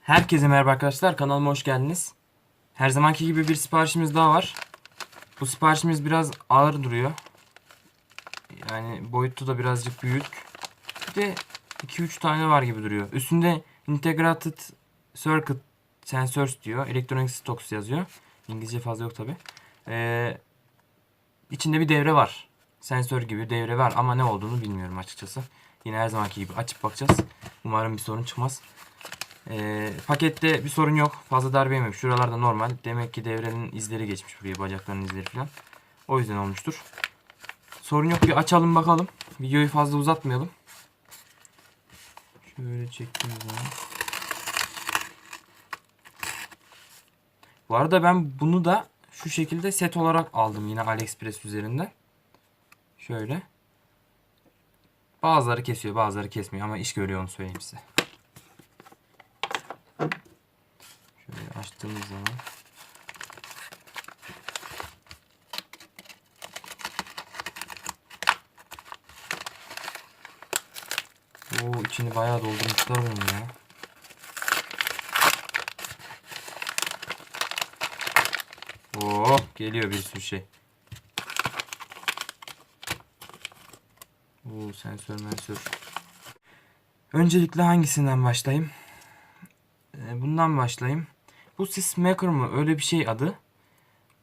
Herkese merhaba arkadaşlar, kanalıma hoş geldiniz. Her zamanki gibi bir siparişimiz daha var. Bu siparişimiz biraz ağır duruyor. Yani boyutu da birazcık büyük. Bir de 2-3 tane var gibi duruyor. Üstünde Integrated Circuit Sensors diyor. Electronic Stocks yazıyor. İngilizce fazla yok tabi. İçinde bir devre var. Sensör gibi devre var ama ne olduğunu bilmiyorum açıkçası. Yine her zamanki gibi açıp bakacağız. Umarım bir sorun çıkmaz. Pakette bir sorun yok. Fazla darbe yememiş. Şuralarda normal. Demek ki devrenin izleri geçmiş buraya. Bacaklarının izleri falan. O yüzden olmuştur. Sorun yok. Bir açalım bakalım. Videoyu fazla uzatmayalım. Şöyle çektiğimiz zaman. Bu arada ben bunu da şu şekilde set olarak aldım. Yine AliExpress üzerinden. Şöyle. Bazıları kesiyor, bazıları kesmiyor ama iş görüyor, onu söyleyeyim size. Şöyle açtığımız zaman. Oo, içini bayağı doldurmuşlar bunun ya. Oo, geliyor bir sürü şey. Oo, sensör. Öncelikle hangisinden başlayayım? Bundan başlayayım. Bu Sysmaker mı? Öyle bir şey adı.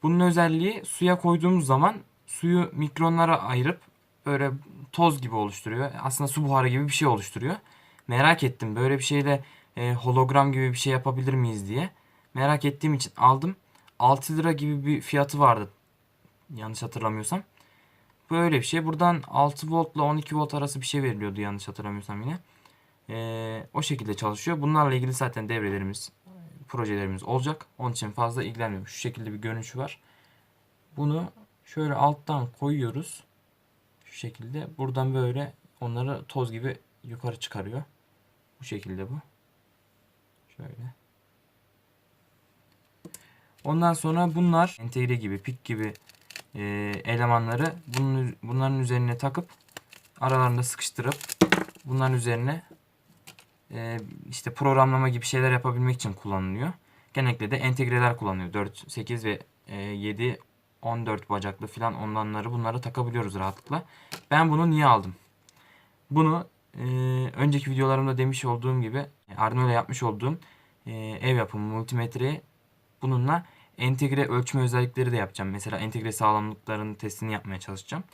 Bunun özelliği suya koyduğumuz zaman suyu mikronlara ayırıp böyle toz gibi oluşturuyor. Aslında su buharı gibi bir şey oluşturuyor. Merak ettim. Böyle bir şeyle hologram gibi bir şey yapabilir miyiz diye. Merak ettiğim için aldım. 6 lira gibi bir fiyatı vardı. Yanlış hatırlamıyorsam. Böyle bir şey. Buradan 6 volt ile 12 volt arası bir şey veriliyordu yanlış hatırlamıyorsam yine. O şekilde çalışıyor. Bunlarla ilgili zaten devrelerimiz, projelerimiz olacak. Onun için fazla ilgilenmiyorum. Şu şekilde bir görünüşü var. Bunu şöyle alttan koyuyoruz. Şu şekilde. Buradan böyle onları toz gibi yukarı çıkarıyor. Bu şekilde bu. Şöyle. Ondan sonra bunlar entegre gibi, pik gibi elemanları bunların üzerine takıp aralarında sıkıştırıp bunların üzerine işte programlama gibi şeyler yapabilmek için kullanılıyor. Genellikle de entegreler kullanılıyor. 4, 8 ve 7, 14 bacaklı falan ondanları bunları takabiliyoruz rahatlıkla. Ben bunu niye aldım? Bunu önceki videolarımda demiş olduğum gibi Arduino ile yapmış olduğum ev yapımı multimetreyi bununla entegre ölçme özellikleri de yapacağım. Mesela entegre sağlamlıklarının testini yapmaya çalışacağım.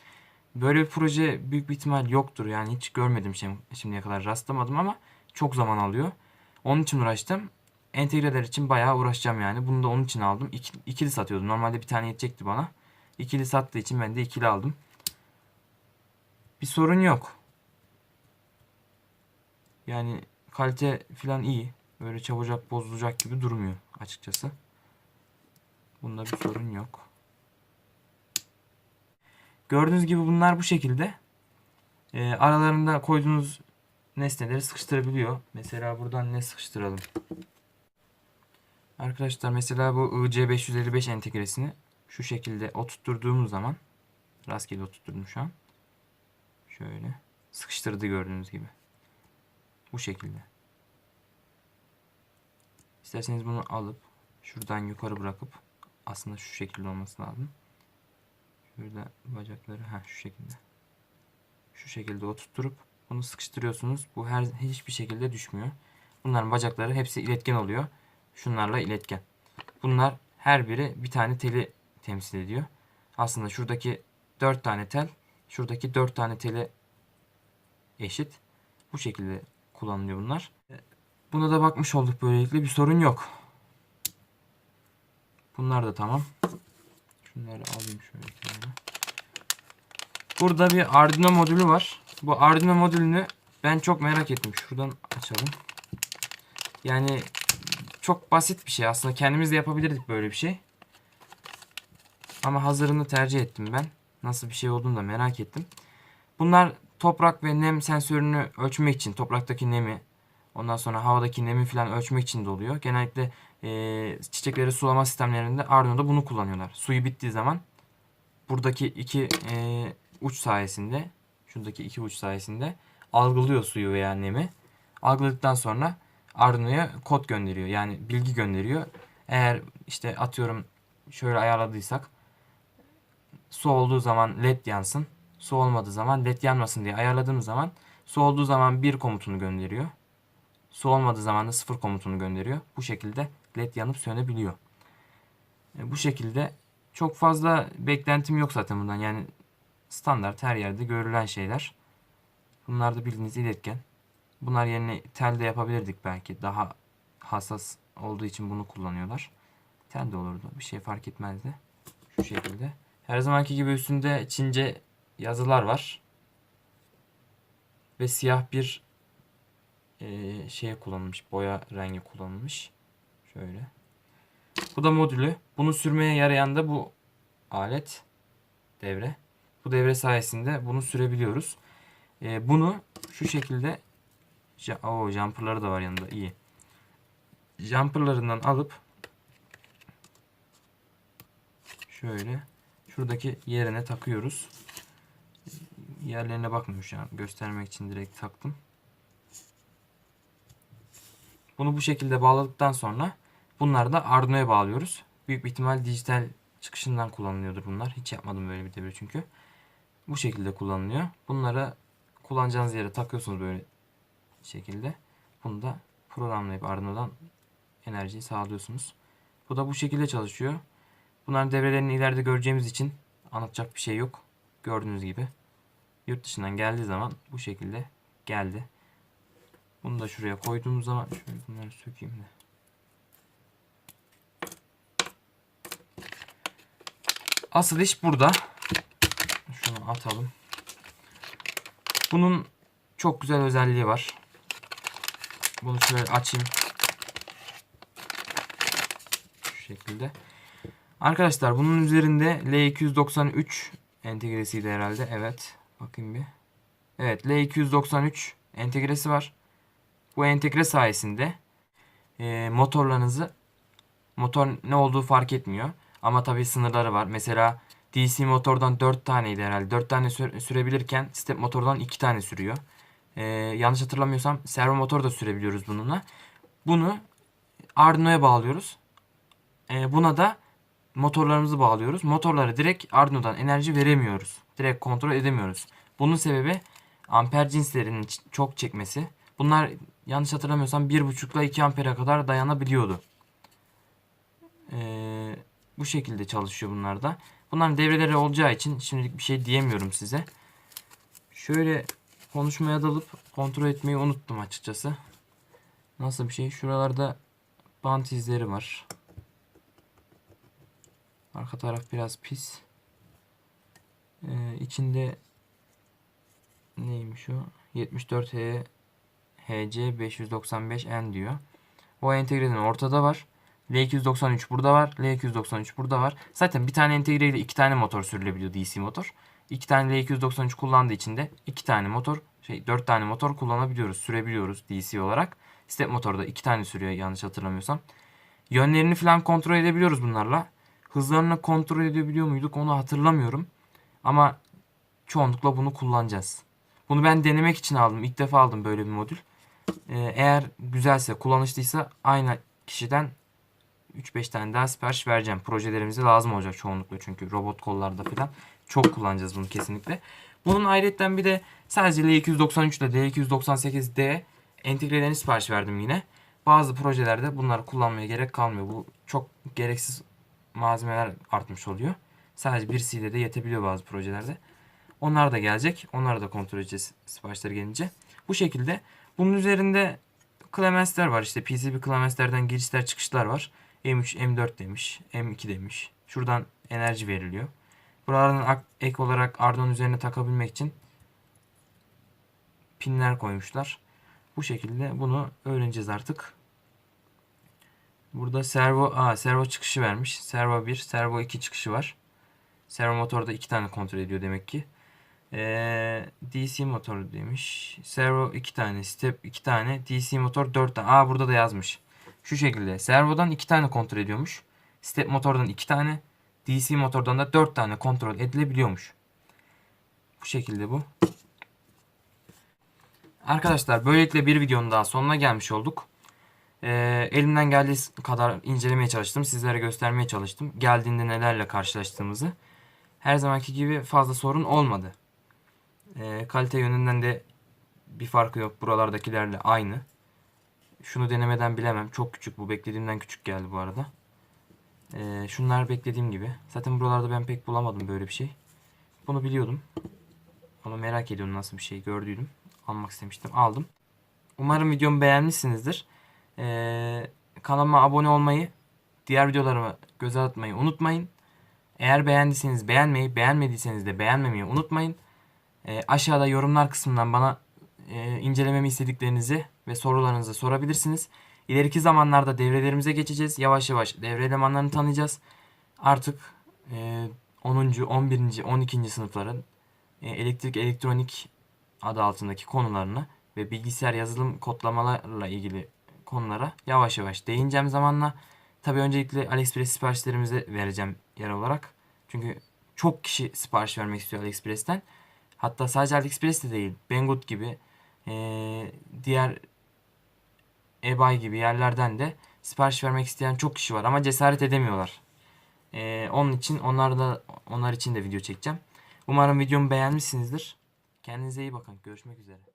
Böyle bir proje büyük bir ihtimal yoktur. Yani hiç görmedim şimdiye kadar rastlamadım ama çok zaman alıyor. Onun için uğraştım. Entegreler için bayağı uğraşacağım yani. Bunu da onun için aldım. İkili satıyordum. Normalde bir tane yetecekti bana. İkili sattığı için ben de ikili aldım. Bir sorun yok. Yani kalite falan iyi. Böyle çabucak bozulacak gibi durmuyor açıkçası. Bunda bir sorun yok. Gördüğünüz gibi bunlar bu şekilde. Aralarında koyduğunuz nesneleri sıkıştırabiliyor. Mesela buradan ne sıkıştıralım? Arkadaşlar mesela bu IC555 entegresini şu şekilde oturtturduğumuz zaman rastgele oturtturdum şu an. Şöyle sıkıştırdı gördüğünüz gibi. Bu şekilde. İsterseniz bunu alıp şuradan yukarı bırakıp aslında şu şekilde olması lazım. Şurada bacakları şu şekilde. Şu şekilde oturtturup bunu sıkıştırıyorsunuz. Bu hiçbir şekilde düşmüyor. Bunların bacakları hepsi iletken oluyor. Şunlarla iletken. Bunlar her biri bir tane teli temsil ediyor. Aslında şuradaki 4 tane tel, şuradaki 4 tane teli eşit. Bu şekilde kullanılıyor bunlar. Buna da bakmış olduk böylelikle. Bir sorun yok. Bunlar da tamam. Şunları alayım şöyle kenara. Burada bir Arduino modülü var. Bu Arduino modülünü ben çok merak ettim. Şuradan açalım. Yani çok basit bir şey. Aslında kendimiz de yapabilirdik böyle bir şey. Ama hazırını tercih ettim ben. Nasıl bir şey olduğunu da merak ettim. Bunlar toprak ve nem sensörünü ölçmek için, topraktaki nemi, ondan sonra havadaki nemi falan ölçmek için de oluyor. Genellikle çiçekleri sulama sistemlerinde Arduino'da bunu kullanıyorlar. Suyu bittiği zaman buradaki iki uç sayesinde, şuradaki iki uç sayesinde algılıyor suyu veya nemi. Algıladıktan sonra Arduino'ya kod gönderiyor. Yani bilgi gönderiyor. Eğer işte atıyorum şöyle ayarladıysak su olduğu zaman led yansın. Su olmadığı zaman led yanmasın diye ayarladığımız zaman su olduğu zaman 1 komutunu gönderiyor. Su olmadığı zaman da 0 komutunu gönderiyor. Bu şekilde led yanıp sönebiliyor. Bu şekilde çok fazla beklentim yok zaten bundan. Yani standart her yerde görülen şeyler. Bunlar da bildiğiniz iletken. Bunlar yerine tel de yapabilirdik belki. Daha hassas olduğu için bunu kullanıyorlar. Tel de olurdu. Bir şey fark etmezdi. Şu şekilde. Her zamanki gibi üstünde Çince yazılar var. Ve siyah bir şeye kullanılmış. Boya rengi kullanılmış. Şöyle. Bu da modülü. Bunu sürmeye yarayan da bu alet. Devre. Bu devre sayesinde bunu sürebiliyoruz. Bunu şu şekilde jumperları da var yanında. İyi. Jumperlarından alıp şöyle şuradaki yerine takıyoruz. Yerlerine bakmıyorum şu an. Göstermek için direkt taktım. Bunu bu şekilde bağladıktan sonra bunları da Arduino'ya bağlıyoruz. Büyük bir ihtimal dijital çıkışından kullanılıyordur bunlar. Hiç yapmadım böyle bir devre çünkü. Bu şekilde kullanılıyor. Bunları kullanacağınız yere takıyorsunuz böyle şekilde. Bunu da programlayıp Arduino'dan enerjiyi sağlıyorsunuz. Bu da bu şekilde çalışıyor. Bunların devrelerini ileride göreceğimiz için anlatacak bir şey yok. Gördüğünüz gibi yurt dışından geldiği zaman bu şekilde geldi. Bunu da şuraya koyduğumuz zaman şöyle bunları sökeyim de. Asıl iş burada. Şunu atalım. Bunun çok güzel özelliği var. Bunu şöyle açayım. Şu şekilde. Arkadaşlar bunun üzerinde L293 entegresiydi herhalde. Evet. Bakayım bir. Evet, L293 entegresi var. Bu entegre sayesinde motor ne olduğu fark etmiyor. Ama tabii sınırları var. Mesela DC motordan 4 taneydi herhalde. 4 tane sürebilirken step motordan 2 tane sürüyor. Yanlış hatırlamıyorsam servo motor da sürebiliyoruz bununla. Bunu Arduino'ya bağlıyoruz. Buna da motorlarımızı bağlıyoruz. Motorları direkt Arduino'dan enerji veremiyoruz. Direkt kontrol edemiyoruz. Bunun sebebi amper cinslerinin çok çekmesi. Bunlar yanlış hatırlamıyorsam 1,5 ile 2 ampere kadar dayanabiliyordu. Bu şekilde çalışıyor bunlar da. Bunların devreleri olacağı için şimdilik bir şey diyemiyorum size. Şöyle konuşmaya dalıp kontrol etmeyi unuttum açıkçası. Nasıl bir şey? Şuralarda bant izleri var. Arka taraf biraz pis. İçinde neymiş o? 74H HC595N diyor. O entegrenin ortada var. L293 burada var. L293 burada var. Zaten bir tane entegre ile 2 tane motor sürülebiliyor, DC motor. 2 tane L293 kullandığı için de 2 tane motor, 4 tane motor kullanabiliyoruz, sürebiliyoruz DC olarak. Step motorda 2 tane sürüyor yanlış hatırlamıyorsam. Yönlerini falan kontrol edebiliyoruz bunlarla. Hızlarını kontrol edebiliyor muyduk onu hatırlamıyorum. Ama çoğunlukla bunu kullanacağız. Bunu ben denemek için aldım. İlk defa aldım böyle bir modül. Eğer güzelse, kullanışlıysa aynı kişiden 3-5 tane daha sipariş vereceğim. Projelerimize lazım olacak çoğunlukla çünkü robot kollarda falan çok kullanacağız bunu kesinlikle. Bunun ayrıca bir de sadece L293 ile L298D entegrelerini sipariş verdim yine. Bazı projelerde bunları kullanmaya gerek kalmıyor. Bu çok gereksiz malzemeler artmış oluyor. Sadece birisiyle de yetebiliyor bazı projelerde. Onlar da gelecek. Onları da kontrol edeceğiz siparişler gelince. Bu şekilde. Bunun üzerinde klemensler var. İşte PCB klemenslerden girişler çıkışlar var. M3, M4 demiş. M2 demiş. Şuradan enerji veriliyor. Buralardan ek olarak Arduino üzerine takabilmek için pinler koymuşlar. Bu şekilde bunu öğreneceğiz artık. Burada servo çıkışı vermiş. Servo 1, servo 2 çıkışı var. Servo motorda 2 tane kontrol ediyor demek ki. DC motor demiş. Servo 2 tane, step 2 tane, DC motor 4 tane. Burada da yazmış. Şu şekilde. Servodan 2 tane kontrol ediyormuş. Step motordan 2 tane, DC motordan da 4 tane kontrol edilebiliyormuş. Bu şekilde bu. Arkadaşlar böylelikle bir videonun daha sonuna gelmiş olduk. Elimden geldiği kadar incelemeye çalıştım. Sizlere göstermeye çalıştım. Geldiğinde nelerle karşılaştığımızı. Her zamanki gibi fazla sorun olmadı. Kalite yönünden de bir farkı yok. Buralardakilerle aynı. Şunu denemeden bilemem. Çok küçük bu. Beklediğimden küçük geldi bu arada. Şunlar beklediğim gibi. Zaten buralarda ben pek bulamadım böyle bir şey. Bunu biliyordum. Ama merak ediyorum nasıl bir şey gördüydüm. Almak istemiştim. Aldım. Umarım videomu beğenmişsinizdir. Kanalıma abone olmayı, diğer videolarımı göz atmayı unutmayın. Eğer beğendiyseniz beğenmeyi, beğenmediyseniz de beğenmemeyi unutmayın. Aşağıda yorumlar kısmından bana incelememi istediklerinizi ve sorularınızı sorabilirsiniz. İleriki zamanlarda devrelerimize geçeceğiz. Yavaş yavaş devre elemanlarını tanıyacağız. Artık 10. 11. 12. sınıfların elektrik elektronik adı altındaki konularını ve bilgisayar yazılım kodlamalarla ilgili konulara yavaş yavaş değineceğim zamanla. Tabii öncelikle AliExpress siparişlerimizi vereceğim yer olarak. Çünkü çok kişi sipariş vermek istiyor AliExpress'ten. Hatta sadece AliExpress de değil, Banggood gibi diğer eBay gibi yerlerden de sipariş vermek isteyen çok kişi var ama cesaret edemiyorlar. Onun için onlar için de video çekeceğim. Umarım videomu beğenmişsinizdir. Kendinize iyi bakın. Görüşmek üzere.